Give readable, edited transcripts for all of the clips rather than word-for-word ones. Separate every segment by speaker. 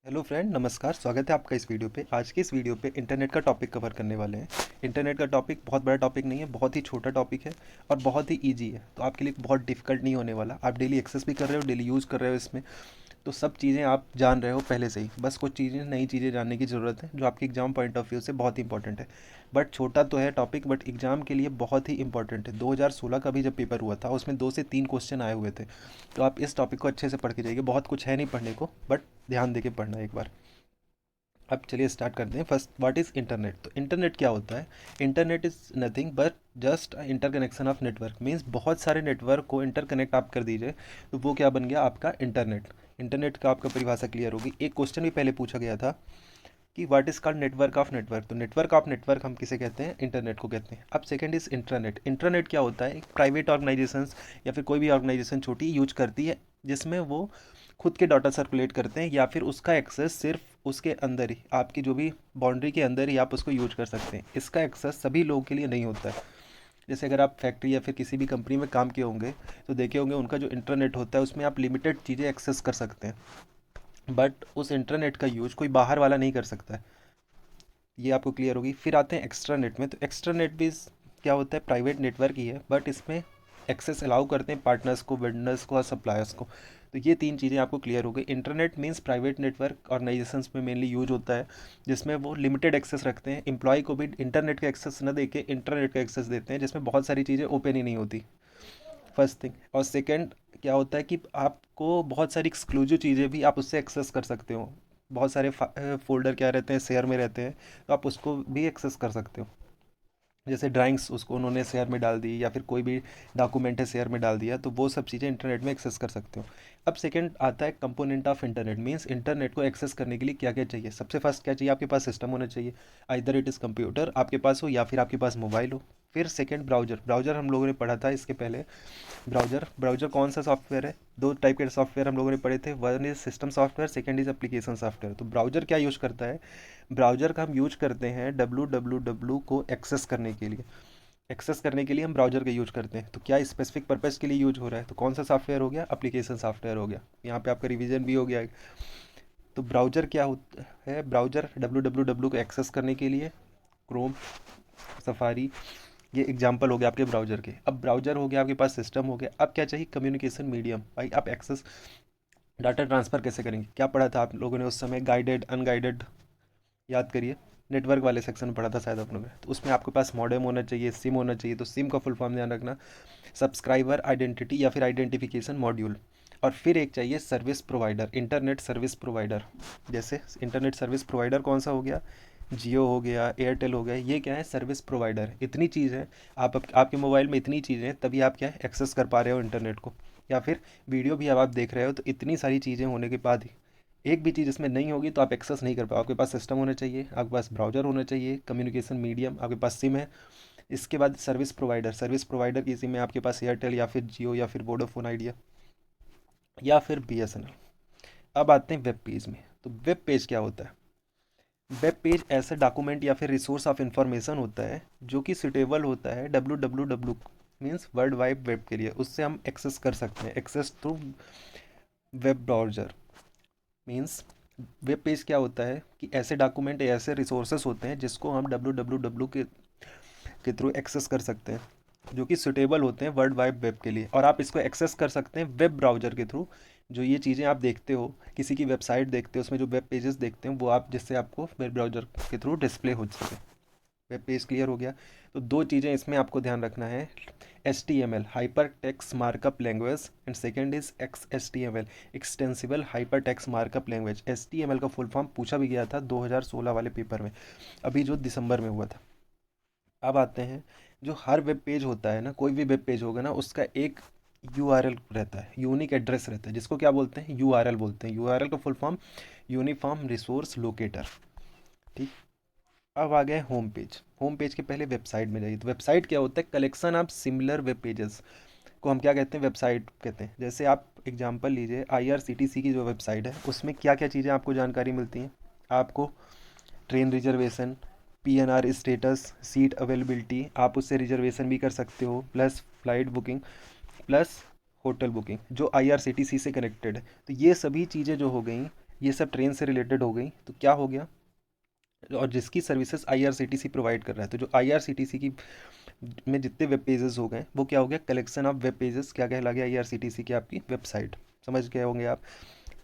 Speaker 1: Hello friend, नमस्कार। स्वागत है आपका इस वीडियो पे। आज के इस वीडियो पे इंटरनेट का टॉपिक कवर करने वाले हैं। इंटरनेट का टॉपिक बहुत बड़ा टॉपिक नहीं है, बहुत ही छोटा टॉपिक है और बहुत ही इजी है, तो आपके लिए बहुत डिफिकल्ट नहीं होने वाला। आप डेली एक्सेस भी कर रहे हो, डेली यूज़ कर रहे हो इसमें, तो सब चीज़ें आप जान रहे हो पहले से ही। बस कुछ चीज़ें, नई चीज़ें जानने की ज़रूरत है जो आपके एग्जाम पॉइंट ऑफ व्यू से बहुत ही इंपॉर्टेंट है। बट छोटा तो है टॉपिक, बट एग्जाम के लिए बहुत ही इंपॉर्टेंट है। 2016 का भी जब पेपर हुआ था उसमें 2 से 3 क्वेश्चन आए हुए थे। तो आप इस टॉपिक को अच्छे से पढ़ के जाइए। बहुत कुछ है नहीं पढ़ने को, बट ध्यान दे के पढ़ना एक बार। अब चलिए स्टार्ट करते हैं। First, what is internet. तो इंटरनेट क्या होता है? Internet is nothing but just interconnection of network. Means बहुत सारे नेटवर्क को इंटरकनेक्ट आप कर दीजिए तो वो क्या बन गया? आपका इंटरनेट। इंटरनेट का आपका परिभाषा क्लियर होगी। एक क्वेश्चन भी पहले पूछा गया था कि what is called network of network. तो नेटवर्क ऑफ नेटवर्क हम किसे कहते हैं? इंटरनेट को कहते हैं। अब सेकंड इज़ इंट्रानेट। इंट्रानेट क्या होता है? एक प्राइवेट ऑर्गेनाइजेशंस या फिर कोई भी ऑर्गेनाइजेशन छोटी यूज करती है, जिसमें वो खुद के डाटा सर्कुलेट करते हैं या फिर उसका एक्सेस सिर्फ उसके अंदर ही, आपकी जो भी बाउंड्री के अंदर ही आप उसको यूज कर सकते हैं। इसका एक्सेस सभी लोगों के लिए नहीं होता है। जैसे अगर आप फैक्ट्री या फिर किसी भी कंपनी में काम किए होंगे तो देखे होंगे उनका जो इंटरनेट होता है उसमें आप लिमिटेड चीज़ें एक्सेस कर सकते हैं, बट उस इंटरनेट का यूज कोई बाहर वाला नहीं कर सकता है। ये आपको क्लियर होगी। फिर आते हैं एक्स्ट्रा नेट में। तो एक्स्ट्रा नेट भी क्या होता है? प्राइवेट नेटवर्क ही है, बट इसमें एक्सेस अलाउ करते हैं पार्टनर्स को, वेंडर्स को और सप्लायर्स को। तो ये 3 चीज़ें आपको क्लियर हो गई। Internet means private network organisations में मेनली यूज होता है, जिसमें वो लिमिटेड एक्सेस रखते हैं। एम्प्लॉय को भी इंटरनेट का एक्सेस न देके इंटरनेट का एक्सेस देते हैं, जिसमें बहुत सारी चीज़ें ओपन ही नहीं होती। First thing. और सेकंड क्या होता है कि आपको बहुत सारी एक्सक्लूसिव चीज़ें भी आप उससे एक्सेस कर सकते हो। बहुत सारे फोल्डर क्या रहते हैं, शेयर में रहते हैं, तो आप उसको भी एक्सेस कर सकते हो। जैसे ड्राइंग्स उसको उन्होंने शेयर में डाल दी या फिर कोई भी डॉक्यूमेंट है शेयर में डाल दिया, तो वो सब चीज़ें इंटरनेट में एक्सेस कर सकते हो। अब सेकंड आता है component of internet. Means internet को एक्सेस करने के लिए क्या क्या चाहिए? सबसे फर्स्ट क्या चाहिए? आपके पास सिस्टम होना चाहिए। आइदर इट इज़ कंप्यूटर आपके पास हो या फिर आपके पास मोबाइल हो। फिर सेकंड, ब्राउजर। ब्राउजर हम लोगों ने पढ़ा था इसके पहले। ब्राउजर ब्राउजर कौन सा सॉफ्टवेयर है? 2 टाइप के सॉफ्टवेयर हम लोगों ने पढ़े थे। One is system software, second is application software. तो ब्राउजर क्या यूज करता है? ब्राउजर का हम यूज करते हैं www को एक्सेस करने के लिए। एक्सेस करने के लिए हम ब्राउजर का यूज करते हैं। तो क्या स्पेसिफिक पर्पज़ के लिए यूज हो रहा है? तो कौन सा सॉफ्टवेयर हो गया? एप्लीकेशन सॉफ्टवेयर हो गया। यहाँ पे आपका रिवीजन भी हो गया है। तो ब्राउजर क्या होता है? ब्राउजर www को एक्सेस करने के लिए क्रोम, सफारी, ये एग्जाम्पल हो गया आपके ब्राउजर के। अब ब्राउजर हो गया, आपके पास सिस्टम हो गया। अब क्या चाहिए? Communication medium. भाई आप एक्सेस, डाटा ट्रांसफ़र कैसे करेंगे? क्या पढ़ा था आप लोगों ने उस समय? गाइडेड, अनगाइडेड, याद करिए। नेटवर्क वाले सेक्शन में पढ़ा था शायद आप लोगों ने। तो उसमें आपके पास मॉडेम होना चाहिए, सिम होना चाहिए। तो सिम का फुल फॉर्म ध्यान रखना, सब्सक्राइबर आइडेंटिटी या फिर आइडेंटिफिकेशन मॉड्यूल। और फिर एक चाहिए service provider, internet service provider. जैसे इंटरनेट सर्विस प्रोवाइडर कौन सा हो गया? जियो हो गया, एयरटेल हो गया। ये क्या है? Service provider. इतनी चीज़ है, आपके मोबाइल में इतनी चीज़ें हैं, तभी आप क्या है? एक्सेस कर पा रहे हो इंटरनेट को। या फिर वीडियो भी अब आप देख रहे हो, तो इतनी सारी चीज़ें होने के बाद ही एक भी चीज़ इसमें नहीं होगी तो आप एक्सेस नहीं कर पाओ। आपके पास सिस्टम होना चाहिए, आपके पास ब्राउजर होना चाहिए, कम्युनिकेशन मीडियम, आपके पास सिम है। इसके बाद सर्विस प्रोवाइडर। सर्विस प्रोवाइडर की सिम में आपके पास एयरटेल या फिर जियो या फिर वोडाफोन आइडिया या फिर बीएसएनएल। अब आते हैं वेब पेज में। तो वेब पेज क्या होता है? वेब पेज ऐसा डॉक्यूमेंट या फिर रिसोर्स ऑफ इंफॉर्मेशन होता है जो कि सुटेबल होता है www means world wide web के लिए। उससे हम एक्सेस कर सकते हैं, access through web browser. Means web page क्या होता है कि ऐसे डॉक्यूमेंट या ऐसे रिसोर्सेस होते हैं जिसको हम www के थ्रू एक्सेस कर सकते हैं, जो कि सुटेबल होते हैं वर्ल्ड वाइड वेब के लिए। और आप इसको एक्सेस कर सकते हैं वेब ब्राउज़र के थ्रू। जो ये चीज़ें आप देखते हो, किसी की वेबसाइट देखते हो, उसमें जो वेब पेजेस देखते हैं वो आप, जिससे आपको वेब ब्राउज़र के थ्रू डिस्प्ले हो सके। वेब पेज क्लियर हो गया। तो 2 चीज़ें इसमें आपको ध्यान रखना है। HTML, hyper text markup language, and second is XHTML, extensible hyper text markup language. HTML का फुल फॉर्म पूछा भी गया था 2016 वाले पेपर में, अभी जो दिसंबर में हुआ था। अब आते हैं, जो हर वेब पेज होता है ना, कोई भी वेब पेज होगा ना, उसका एक URL रहता है, यूनिक एड्रेस रहता है, जिसको क्या बोलते हैं? URL बोलते हैं। URL का full form uniform resource locator. ठीक। अब आ गए होम पेज। होम पेज के पहले वेबसाइट में जाइए। तो वेबसाइट क्या होता है? Collection of similar web pages को हम क्या कहते हैं? वेबसाइट कहते हैं। जैसे आप एग्जांपल लीजिए, IRCTC की जो वेबसाइट है उसमें क्या क्या चीज़ें आपको जानकारी मिलती हैं? आपको train reservation, PNR status, seat availability, आप उससे रिजर्वेशन भी कर सकते हो, plus flight booking, plus hotel booking, जो IRCTC से कनेक्टेड है। तो ये सभी चीज़ें जो हो गई, ये सब ट्रेन से रिलेटेड हो गई। तो क्या हो गया, और जिसकी सर्विसेज आईआरसीटीसी प्रोवाइड कर रहा है, तो जो आईआरसीटीसी की में जितने वेब पेजेस हो गए वो क्या हो गया, कलेक्शन ऑफ वेब पेजेस क्या कहला गया, आईआरसीटीसी की आपकी वेबसाइट। समझ गए होंगे आप।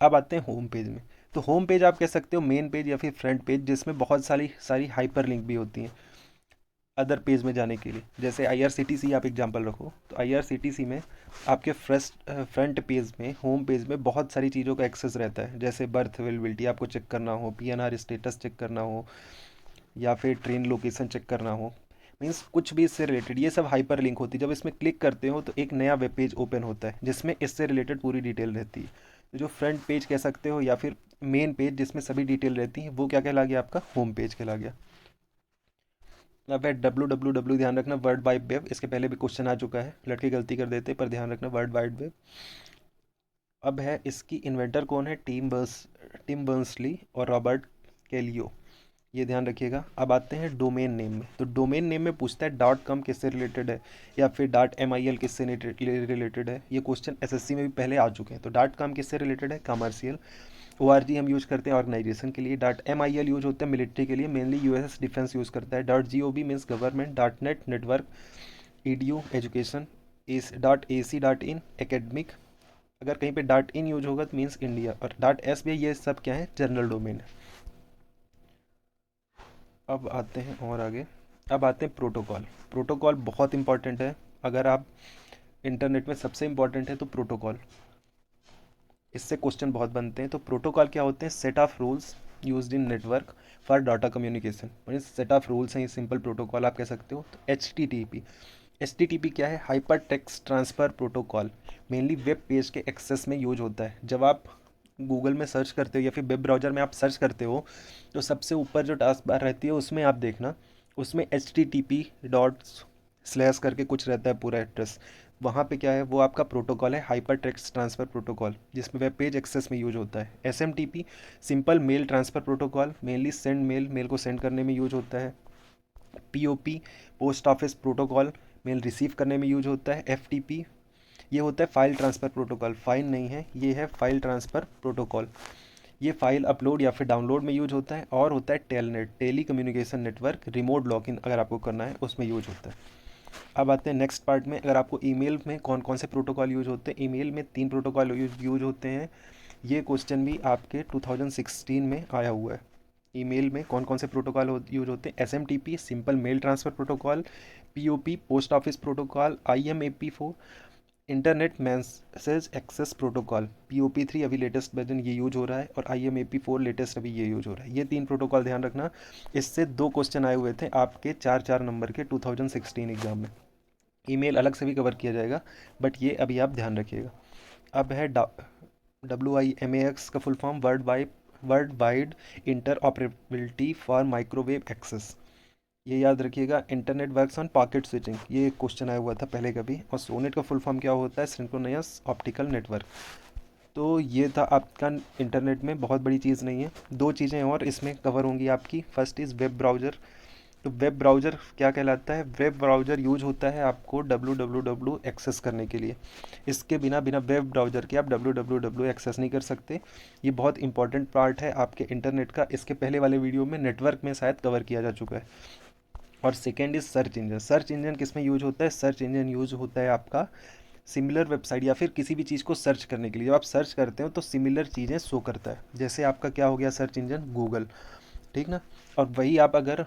Speaker 1: अब आते हैं होम पेज में। तो होम पेज आप कह सकते हो मेन पेज या फिर फ्रंट पेज, जिसमें बहुत सारी सारी हाइपर लिंक भी होती हैं अदर पेज में जाने के लिए। जैसे आईआरसीटीसी आप एग्जांपल रखो, तो आईआरसीटीसी में आपके फ्रंट पेज में, होम पेज में बहुत सारी चीज़ों का एक्सेस रहता है। जैसे बर्थ अवेलेबिलिटी आपको चेक करना हो, पीएनआर स्टेटस चेक करना हो, या फिर ट्रेन लोकेशन चेक करना हो, मीन्स कुछ भी इससे रिलेटेड, ये सब हाइपर लिंक होती है। जब इसमें क्लिक करते हो तो एक नया वेब पेज ओपन होता है जिसमें इससे रिलेटेड पूरी डिटेल रहती है। तो जो फ्रंट पेज कह सकते हो या फिर मेन पेज जिसमें सभी डिटेल रहती है, वो क्या कहला गया, आपका होम पेज कहला गया। अब है www, ध्यान रखना वर्ल्ड वाइड वेब, इसके पहले भी क्वेश्चन आ चुका है, लड़के गलती कर देते पर ध्यान रखना वर्ल्ड वाइड वेब। अब है इसकी इन्वेंटर कौन है, टिम बर्नर्स-ली और रॉबर्ट कैलियो, ये ध्यान रखिएगा। अब आते हैं डोमेन नेम में। तो डोमेन नेम में पूछता है डॉट कॉम किससे रिलेटेड है या फिर डॉट MIL किससे रिलेटेड है। ये क्वेश्चन SSC में भी पहले आ चुके हैं। तो डॉट कॉम किससे रिलेटेड है, कमर्शियल। ORG हम यूज करते हैं ऑर्गेनाइजेशन के लिए। डॉट MIL यूज होता है मिलिट्री के लिए, मेनली US डिफेंस यूज़ करता है। Dot GOV means government. Dot net network, EDU education, is dot AC dot in academic. अगर कहीं पे डॉट इन यूज होगा तो मीन्स इंडिया। और डॉट SBI, ये सब क्या है, जनरल डोमेन है। अब आते हैं और आगे। अब आते हैं प्रोटोकॉल। प्रोटोकॉल बहुत इंपॉर्टेंट है। अगर आप इंटरनेट में सबसे इंपॉर्टेंट है तो प्रोटोकॉल, इससे क्वेश्चन बहुत बनते हैं। तो प्रोटोकॉल क्या होते हैं, set of rules used in network for data communication, means set of rules हैं, सिंपल प्रोटोकॉल आप कह सकते हो। तो HTTP क्या है, hyper text transfer protocol, mainly web page के एक्सेस में यूज होता है। जब आप गूगल में सर्च करते हो या फिर वेब ब्राउज़र में आप सर्च करते हो, तो सबसे ऊपर जो टास्क बार रहती है उसमें आप देखना, उसमें HTTP डॉट / करके कुछ रहता है पूरा एड्रेस। वहाँ पे क्या है, वो आपका प्रोटोकॉल है, हाइपर टेक्स्ट ट्रांसफ़र प्रोटोकॉल, जिसमें वेब पेज एक्सेस में यूज होता है। SMTP, simple mail transfer protocol, mainly send mail को सेंड करने में यूज होता है। POP, post office protocol, mail receive करने में यूज होता है। FTP, ये होता है फाइल ट्रांसफ़र प्रोटोकॉल, फाइल नहीं है, ये है फाइल ट्रांसफ़र प्रोटोकॉल, ये फाइल अपलोड या फिर डाउनलोड में यूज होता है। और होता है telnet, tele communication network, remote login अगर आपको करना है उसमें यूज होता है। अब आते हैं नेक्स्ट पार्ट में। अगर आपको ईमेल में कौन कौन से प्रोटोकॉल यूज होते हैं, ईमेल में 3 प्रोटोकॉल यूज होते हैं। ये क्वेश्चन भी आपके 2016 में आया हुआ है। ईमेल में कौन कौन से प्रोटोकॉल यूज होते हैं, SMTP, simple mail transfer protocol, POP, post office protocol, IMAP4, internet message access protocol, POP3 अभी लेटेस्ट वर्जन ये यूज हो रहा है, और IMAP4 लेटेस्ट अभी ये यूज हो रहा है। ये 3 प्रोटोकॉल ध्यान रखना। इससे 2 क्वेश्चन आए हुए थे आपके 4-4 नंबर के 2016 एग्जाम में। ईमेल अलग से भी कवर किया जाएगा, बट ये अभी आप ध्यान रखिएगा। अब है WIMAX का full form, world wide interoperability for microwave access, ये याद रखिएगा। Internet works on packet switching, ये एक क्वेश्चन आया हुआ था पहले कभी। और सोनेट का फुल फॉर्म क्या होता है, सिंक्रोनस ऑप्टिकल नेटवर्क। तो ये था आपका इंटरनेट में, बहुत बड़ी चीज़ नहीं है। 2 चीज़ें और इसमें कवर होंगी आपकी। First is web browser. तो वेब ब्राउज़र क्या कहलाता है, वेब ब्राउज़र यूज होता है आपको www एक्सेस करने के लिए। इसके बिना वेब ब्राउज़र के आप www एक्सेस नहीं कर सकते। ये बहुत इंपॉर्टेंट पार्ट है आपके इंटरनेट का। इसके पहले वाले वीडियो में नेटवर्क में शायद कवर किया जा चुका है। और second is search engine. Search engine किस में यूज होता है, सर्च इंजन यूज होता है आपका सिमिलर वेबसाइट या फिर किसी भी चीज़ को सर्च करने के लिए। जब आप सर्च करते हो तो सिमिलर चीज़ें शो करता है। जैसे आपका क्या हो गया सर्च इंजन, गूगल, ठीक ना। और वही आप अगर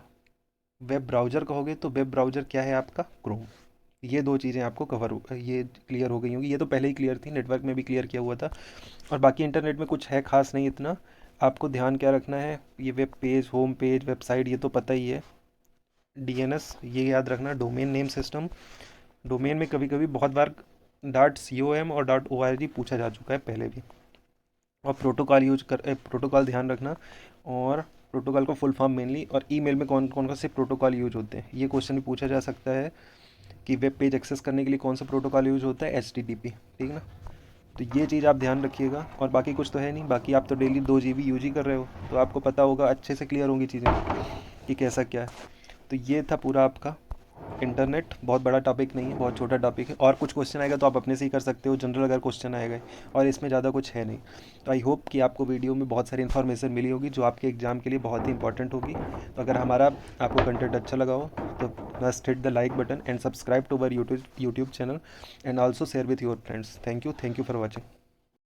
Speaker 1: वेब ब्राउज़र कहोगे तो वेब ब्राउज़र क्या है आपका, क्रोम। ये 2 चीज़ें आपको ये क्लियर हो गई होंगी। ये तो पहले ही क्लियर थी, नेटवर्क में भी क्लियर किया हुआ था। और बाकी इंटरनेट में कुछ है खास नहीं इतना। आपको ध्यान क्या रखना है, ये web page, home page, website, ये तो पता ही है। DNS ये याद रखना, डोमेन नेम सिस्टम। डोमेन में कभी कभी बहुत बार .com और .org पूछा जा चुका है पहले भी। और प्रोटोकॉल ध्यान रखना। और प्रोटोकॉल को फुल फॉर्म मेनली, और ईमेल में कौन कौन से प्रोटोकॉल यूज होते हैं, ये क्वेश्चन भी पूछा जा सकता है कि वेब पेज एक्सेस करने के लिए कौन सा प्रोटोकॉल यूज होता है, HTTP, ठीक ना। तो ये चीज़ आप ध्यान रखिएगा। और बाकी कुछ तो है नहीं, बाकी आप तो डेली 2 GB यूज ही कर रहे हो, तो आपको पता होगा, अच्छे से क्लियर होंगी चीज़ें कि कैसा क्या है। तो ये था पूरा आपका इंटरनेट बहुत बड़ा टॉपिक नहीं है, बहुत छोटा टॉपिक है। और कुछ क्वेश्चन आएगा तो आप अपने से ही कर सकते हो, जनरल अगर क्वेश्चन आएगा, और इसमें ज़्यादा कुछ है नहीं। तो आई होप कि आपको वीडियो में बहुत सारी इन्फॉर्मेशन मिली होगी जो आपके एग्ज़ाम के लिए बहुत ही इंपॉर्टेंट होगी। तो अगर हमारा आपको कंटेंट अच्छा लगा हो तो must hit the like button and subscribe to our YouTube channel and also share with your friends. Thank you for watching.